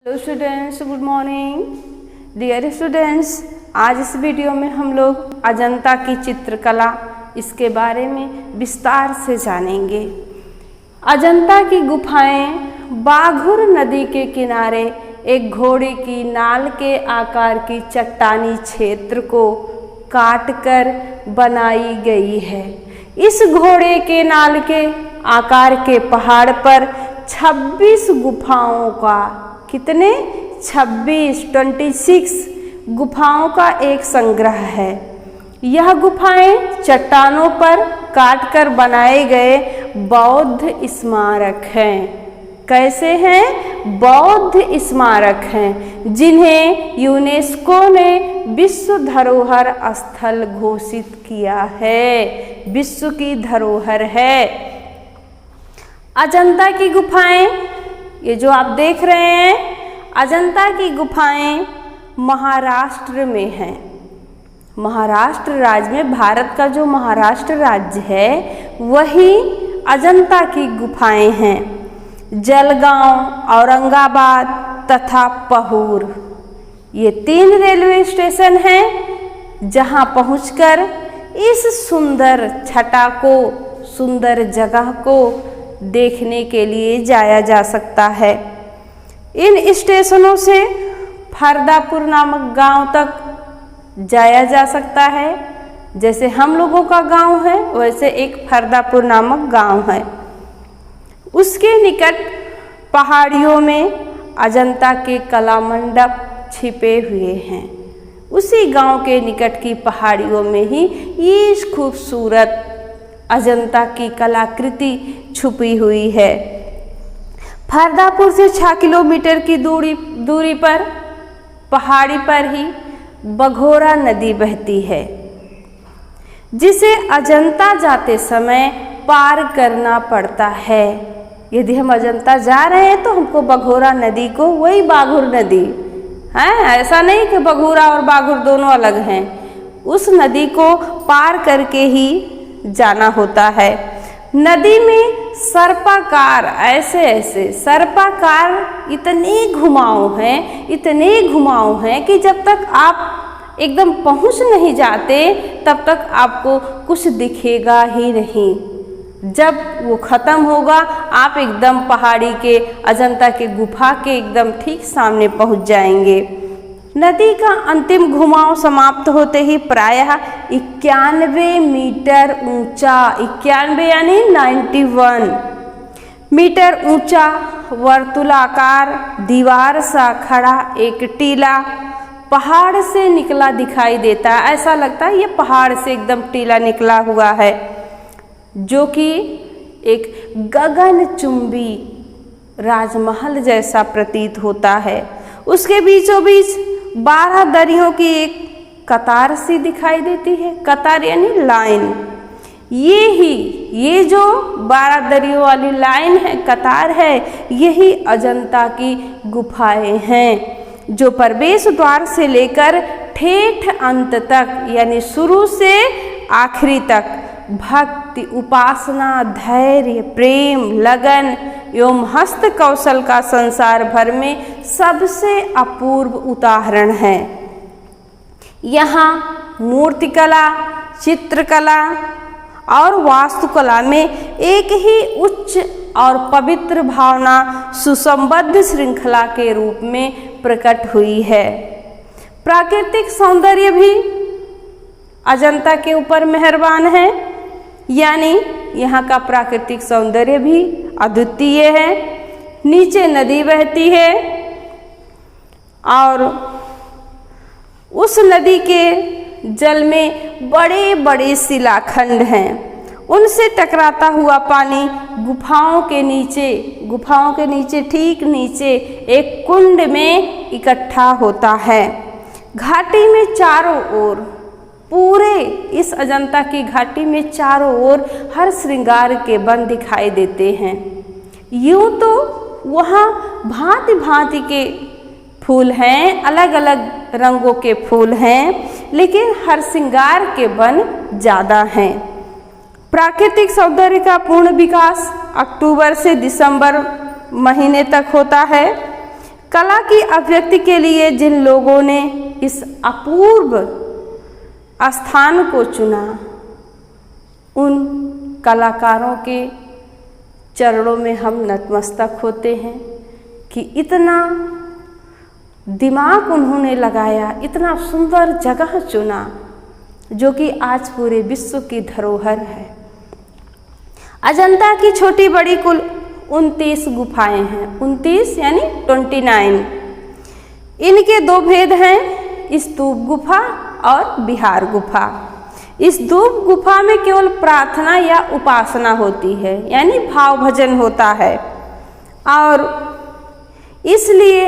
Hello students, good morning dear students. आज इस video में हम लोग अजंता की चित्रकला इसके बारे में विस्तार से जानेंगे। अजंता की गुफाएं बाघुर नदी के किनारे एक घोड़े की नाल के आकार की चट्टानी क्षेत्र को काटकर बनाई गई है। इस घोड़े के नाल के आकार के पहाड़ पर 26 गुफाओं का कितने 26 गुफाओं का एक संग्रह है। यह गुफाएं चट्टानों पर काटकर बनाए गए बौद्ध स्मारक हैं। कैसे हैं? बौद्ध स्मारक हैं, जिन्हें यूनेस्को ने विश्व धरोहर स्थल घोषित किया है। विश्व की धरोहर है। अजंता की गुफाएं, ये जो आप देख रहे हैं, अजंता की गुफाएं महाराष्ट्र में हैं। महाराष्ट्र राज्य में, भारत का जो महाराष्ट्र राज्य है, वही अजंता की गुफाएं हैं। जलगांव, औरंगाबाद तथा पहूर, ये 3 रेलवे स्टेशन हैं जहां पहुंचकर इस सुंदर छटा को, सुंदर जगह को देखने के लिए जाया जा सकता है। इन स्टेशनों से फरदापुर नामक गांव तक जाया जा सकता है। जैसे हम लोगों का गांव है, वैसे एक फरदापुर नामक गांव है। उसके निकट पहाड़ियों में अजंता के कला मंडप छिपे हुए हैं। उसी गांव के निकट की पहाड़ियों में ही ये खूबसूरत अजंता की कलाकृति छुपी हुई है। फरदापुर से 6 किलोमीटर की दूरी पर पहाड़ी पर ही बघोरा नदी बहती है, जिसे अजंता जाते समय पार करना पड़ता है। यदि हम अजंता जा रहे हैं तो हमको बघोरा नदी को, वही बाघुर नदी है, ऐसा नहीं कि बघोरा और बाघुर दोनों अलग हैं, उस नदी को पार करके ही जाना होता है। नदी में सर्पाकार, ऐसे सर्पाकार इतने घुमाव हैं कि जब तक आप एकदम पहुंच नहीं जाते तब तक आपको कुछ दिखेगा ही नहीं। जब वो खत्म होगा, आप एकदम पहाड़ी के, अजंता के गुफा के एकदम ठीक सामने पहुंच जाएंगे। नदी का अंतिम घुमाव समाप्त होते ही प्रायः 91 मीटर ऊंचा, 91 यानी 91 मीटर ऊंचा वर्तुलाकार दीवार सा खड़ा एक टीला पहाड़ से निकला दिखाई देता है। ऐसा लगता है ये पहाड़ से एकदम टीला निकला हुआ है, जो कि एक गगनचुंबी राजमहल जैसा प्रतीत होता है। उसके बीचों बीच 12 दरियों की एक कतार सी दिखाई देती है। कतार यानी लाइन। ये जो 12 दरियों वाली लाइन है, कतार है, यही अजंता की गुफाएं हैं, जो प्रवेश द्वार से लेकर ठेठ अंत तक, यानी शुरू से आखिरी तक भक्ति, उपासना, धैर्य, प्रेम, लगन एवं हस्त कौशल का संसार भर में सबसे अपूर्व उदाहरण है। यहाँ मूर्तिकला, चित्रकला और वास्तुकला में एक ही उच्च और पवित्र भावना सुसंबद्ध श्रृंखला के रूप में प्रकट हुई है। प्राकृतिक सौंदर्य भी अजंता के ऊपर मेहरबान है, यानी यहाँ का प्राकृतिक सौंदर्य भी अद्वितीय है। नीचे नदी बहती है और उस नदी के जल में बड़े बड़े शिलाखंड हैं। उनसे टकराता हुआ पानी गुफाओं के नीचे ठीक नीचे एक कुंड में इकट्ठा होता है। घाटी में चारों ओर, पूरे इस अजंता की घाटी में चारों ओर हर श्रृंगार के वन दिखाई देते हैं। यूं तो वहाँ भांति भांति के फूल हैं, अलग अलग रंगों के फूल हैं, लेकिन हर श्रृंगार के वन ज़्यादा हैं। प्राकृतिक सौंदर्य का पूर्ण विकास अक्टूबर से दिसंबर महीने तक होता है। कला की अभिव्यक्ति के लिए जिन लोगों ने इस अपूर्व स्थान को चुना, उन कलाकारों के चरणों में हम नतमस्तक होते हैं कि इतना दिमाग उन्होंने लगाया, इतना सुंदर जगह चुना जो कि आज पूरे विश्व की धरोहर है। अजंता की छोटी बड़ी कुल 29 गुफाएं हैं। 29 यानी 29। इनके दो भेद हैं, स्तूप गुफा और विहार गुफा। स्तूप गुफा में केवल प्रार्थना या उपासना होती है, यानी भाव भजन होता है। और इसलिए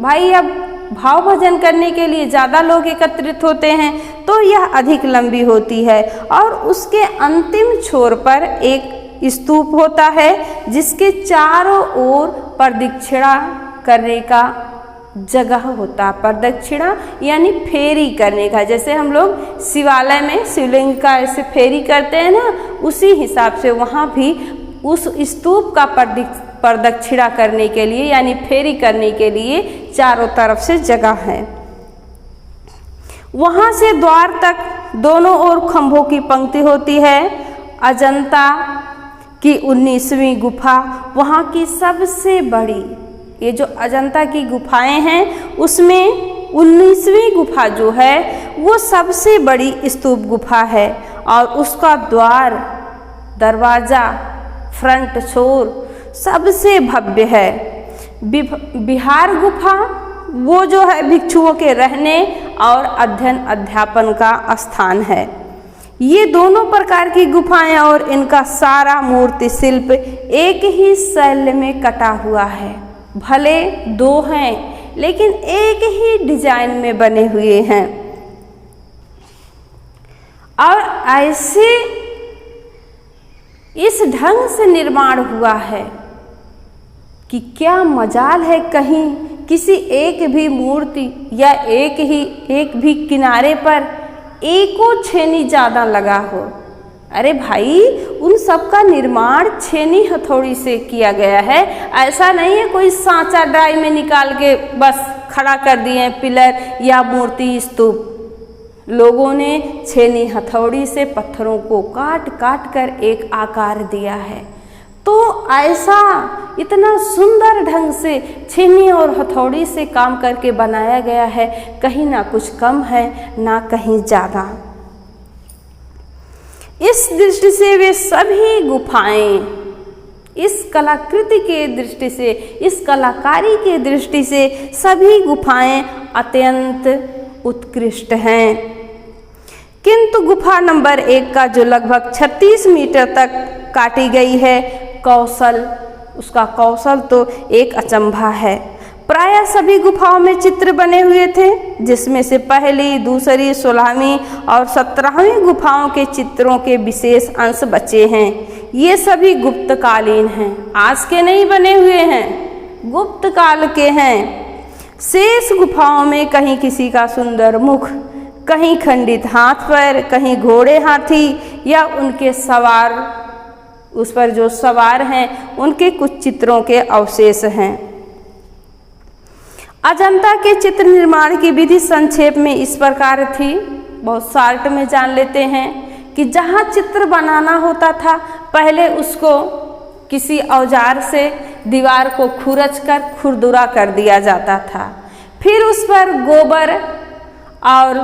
भाई अब भाव भजन करने के लिए ज़्यादा लोग एकत्रित होते हैं तो यह अधिक लंबी होती है। और उसके अंतिम छोर पर एक स्तूप होता है जिसके चारों ओर प्रदक्षिणा करने का जगह होता। प्रदक्षिणा यानी फेरी करने का, जैसे हम लोग शिवालय में शिवलिंग का ऐसे फेरी करते हैं ना, उसी हिसाब से वहाँ भी उस स्तूप का प्रदक्षिणा करने के लिए यानी फेरी करने के लिए चारों तरफ से जगह है। वहाँ से द्वार तक दोनों ओर खंभों की पंक्ति होती है। अजंता की 19वीं गुफा वहाँ की सबसे बड़ी, ये जो अजंता की गुफाएं हैं उसमें 19वीं गुफा जो है वो सबसे बड़ी स्तूप गुफा है और उसका द्वार, दरवाज़ा, फ्रंट छोर सबसे भव्य है। विहार गुफा वो जो है भिक्षुओं के रहने और अध्ययन अध्यापन का स्थान है। ये दोनों प्रकार की गुफाएं और इनका सारा मूर्ति शिल्प एक ही शैली में कटा हुआ है। भले दो हैं लेकिन एक ही डिजाइन में बने हुए हैं। और ऐसे इस ढंग से निर्माण हुआ है कि क्या मजाल है कहीं किसी एक भी मूर्ति या एक भी किनारे पर एको छेनी ज़्यादा लगा हो। अरे भाई उन सब का निर्माण छेनी हथौड़ी से किया गया है। ऐसा नहीं है कोई सांचा ड्राई में निकाल के बस खड़ा कर दिए पिलर या मूर्ति स्तूप। लोगों ने छेनी हथौड़ी से पत्थरों को काट काट कर एक आकार दिया है। तो ऐसा इतना सुंदर ढंग से छेनी और हथौड़ी से काम करके बनाया गया है, कहीं ना कुछ कम है ना कहीं ज़्यादा। इस दृष्टि से वे सभी गुफाएं इस कलाकृति के दृष्टि से, इस कलाकारी के दृष्टि से सभी गुफाएं अत्यंत उत्कृष्ट हैं। किंतु गुफा नंबर 1 का जो लगभग 36 मीटर तक काटी गई है उसका कौशल तो एक अचंभा है। प्रायः सभी गुफाओं में चित्र बने हुए थे, जिसमें से पहली, दूसरी, 16वीं और 17वीं गुफाओं के चित्रों के विशेष अंश बचे हैं। ये सभी गुप्तकालीन हैं, आज के नहीं बने हुए हैं, गुप्त काल के हैं। शेष गुफाओं में कहीं किसी का सुंदर मुख, कहीं खंडित हाथ पैर, कहीं घोड़े हाथी या उनके सवार, उस पर जो सवार हैं उनके कुछ चित्रों के अवशेष हैं। अजंता के चित्र निर्माण की विधि संक्षेप में इस प्रकार थी, बहुत शार्ट में जान लेते हैं कि जहाँ चित्र बनाना होता था पहले उसको किसी औजार से दीवार को खुरच कर खुरदुरा कर दिया जाता था। फिर उस पर गोबर और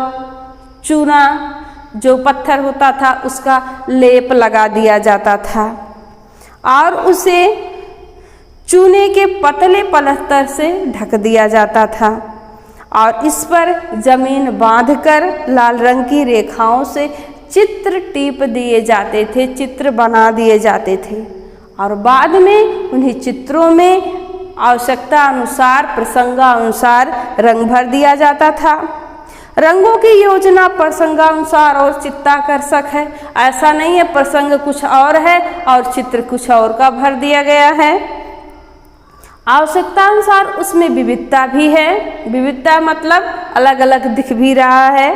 चूना जो पत्थर होता था उसका लेप लगा दिया जाता था और उसे चूने के पतले पलस्तर से ढक दिया जाता था और इस पर जमीन बांधकर लाल रंग की रेखाओं से चित्र टीप दिए जाते थे, चित्र बना दिए जाते थे और बाद में उन्हीं चित्रों में आवश्यकता अनुसार, प्रसंगानुसार रंग भर दिया जाता था। रंगों की योजना प्रसंगानुसार और चित्ताकर्षक है। ऐसा नहीं है प्रसंग कुछ और है और चित्र कुछ और का भर दिया गया है। आवश्यकता अनुसार उसमें विविधता भी है। विविधता मतलब अलग अलग दिख भी रहा है।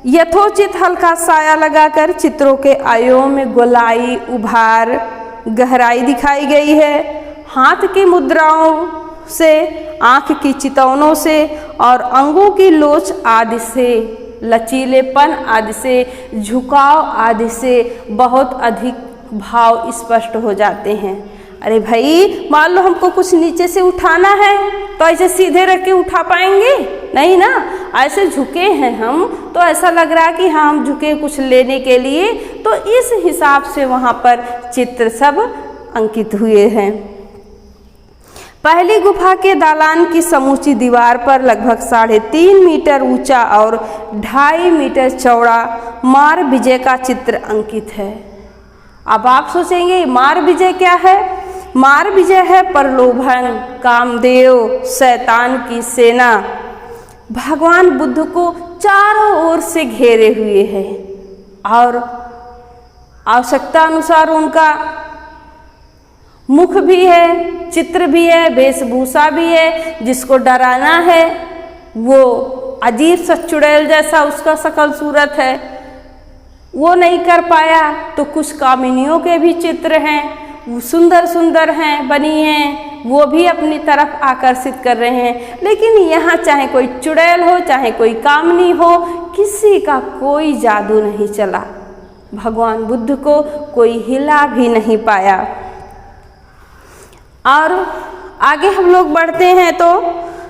यथोचित हल्का साया लगाकर चित्रों के आयामों में गोलाई, उभार, गहराई दिखाई गई है। हाथ की मुद्राओं, से, आँख की चितौनों से और अंगों की लोच आदि से, लचीलेपन आदि से, झुकाव आदि से बहुत अधिक भाव स्पष्ट हो जाते हैं। अरे भाई, मान लो हमको कुछ नीचे से उठाना है तो ऐसे सीधे रख के उठा पाएंगे? नहीं ना, ऐसे झुके हैं हम तो ऐसा लग रहा है कि हाँ हम झुके कुछ लेने के लिए। तो इस हिसाब से वहाँ पर चित्र सब अंकित हुए हैं। पहली गुफा के दालान की समूची दीवार पर लगभग 3.5 मीटर ऊंचा और 2.5 मीटर चौड़ा मार विजय का चित्र अंकित है। अब आप सोचेंगे मार विजय क्या है? मार विजय है प्रलोभन, कामदेव, शैतान की सेना भगवान बुद्ध को चारों ओर से घेरे हुए है और आवश्यकता अनुसार उनका मुख भी है, चित्र भी है, वेशभूषा भी है। जिसको डराना है वो अजीब सा चुड़ैल जैसा उसका शकल सूरत है, वो नहीं कर पाया। तो कुछ कामिनियों के भी चित्र हैं, वो सुंदर सुंदर हैं, बनी हैं, वो भी अपनी तरफ आकर्षित कर रहे हैं। लेकिन यहाँ चाहे कोई चुड़ैल हो, चाहे कोई कामनी हो, किसी का कोई जादू नहीं चला। भगवान बुद्ध को कोई हिला भी नहीं पाया। और आगे हम लोग बढ़ते हैं तो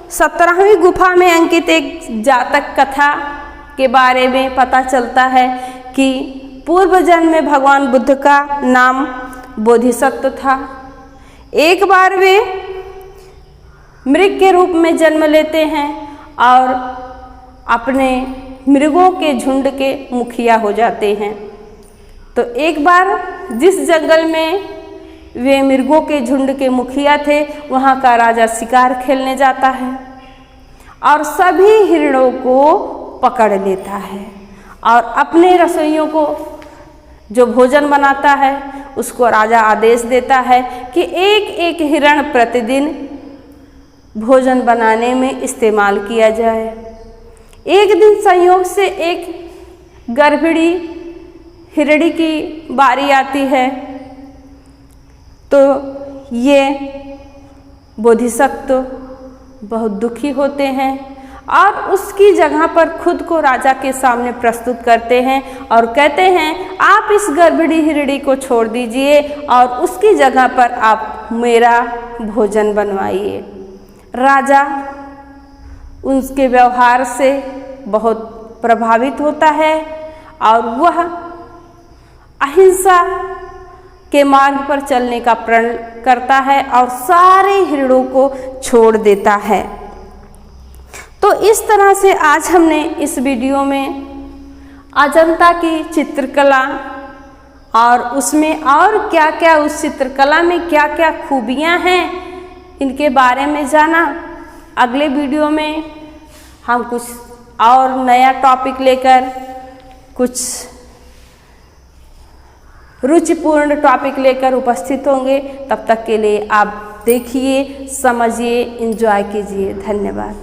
17वीं गुफा में अंकित एक जातक कथा के बारे में पता चलता है कि पूर्व जन्म में भगवान बुद्ध का नाम बोधिसत्व था। एक बार वे मृग के रूप में जन्म लेते हैं और अपने मृगों के झुंड के मुखिया हो जाते हैं। तो एक बार जिस जंगल में वे मृगों के झुंड के मुखिया थे, वहाँ का राजा शिकार खेलने जाता है और सभी हिरणों को पकड़ लेता है और अपने रसोइयों को जो भोजन बनाता है उसको राजा आदेश देता है कि एक एक हिरण प्रतिदिन भोजन बनाने में इस्तेमाल किया जाए। एक दिन संयोग से एक गर्भिणी हिरणी की बारी आती है तो ये बोधिसत्व बहुत दुखी होते हैं और उसकी जगह पर खुद को राजा के सामने प्रस्तुत करते हैं और कहते हैं आप इस गर्भिणी हिरणी को छोड़ दीजिए और उसकी जगह पर आप मेरा भोजन बनवाइए। राजा उनके व्यवहार से बहुत प्रभावित होता है और वह अहिंसा के मार्ग पर चलने का प्रण करता है और सारे हिरणों को छोड़ देता है। तो इस तरह से आज हमने इस वीडियो में अजंता की चित्रकला और उसमें और क्या क्या, उस चित्रकला में क्या क्या खूबियां हैं, इनके बारे में जाना। अगले वीडियो में हम कुछ और नया टॉपिक लेकर, कुछ रुचिपूर्ण टॉपिक लेकर उपस्थित होंगे। तब तक के लिए आप देखिए, समझिए, एंजॉय कीजिए। धन्यवाद।